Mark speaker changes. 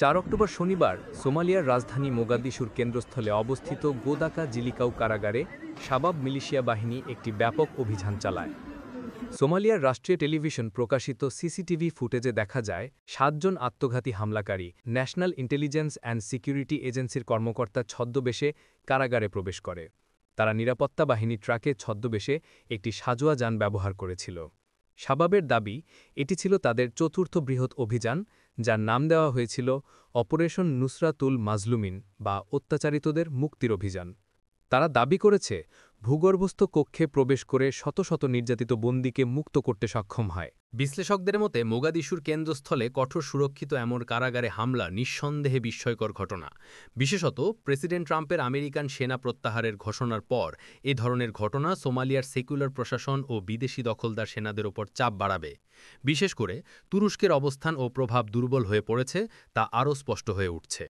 Speaker 1: ৪ October শনিবার সোমালিয়ার রাজধানী মোগাদিশুর কেন্দ্রস্থলে অবস্থিত গোদাকা জিলিকাউ কারাগারে শাবাব মিলিশিয়া বাহিনী একটি ব্যাপক অভিযান চালায়। সোমালিয়ার রাষ্ট্রীয় টেলিভিশন প্রকাশিত সিসিটিভি ফুটেজে দেখা যায় ৭ জন আত্মঘাতী হামলাকারী ন্যাশনাল ইন্টেলিজেন্স অ্যান্ড সিকিউরিটি এজেন্সির কর্মকর্তা ছদ্মবেশে কারাগারে প্রবেশ করে। তারা নিরাপত্তা বাহিনী ট্রাকে ছদ্মবেশে একটি সাজোয়া যান ব্যবহার করেছিল। শাবাবের দাবি এটি ছিল তাদের চতুর্থ বৃহৎ অভিযান, যার নাম দেওয়া হয়েছিল অপারেশন নুসরাতুল মাজলুমিন বা অত্যাচারিতদের মুক্তির অভিযান। তারা দাবি করেছে ভূগর্ভস্থ কক্ষে প্রবেশ করে শত শত নির্যাতিত বন্দীকে মুক্ত করতে সক্ষম হয়। বিশ্লেষকদের মতে মোগাদিশুর কেন্দ্রস্থলে কঠোর সুরক্ষিত এমন কারাগারে হামলা নিঃসন্দেহে বিস্ময়কর ঘটনা। বিশেষত প্রেসিডেন্ট ট্রাম্পের আমেরিকান সেনা প্রত্যাহারের ঘোষণার পর এ ধরনের ঘটনা সোমালিয়ার সেকুলার প্রশাসন ও বিদেশি দখলদার সেনাদের ওপর চাপ বাড়াবে। বিশেষ করে তুরস্কের অবস্থান ও প্রভাব দুর্বল হয়ে পড়েছে তা আরও স্পষ্ট হয়ে উঠছে।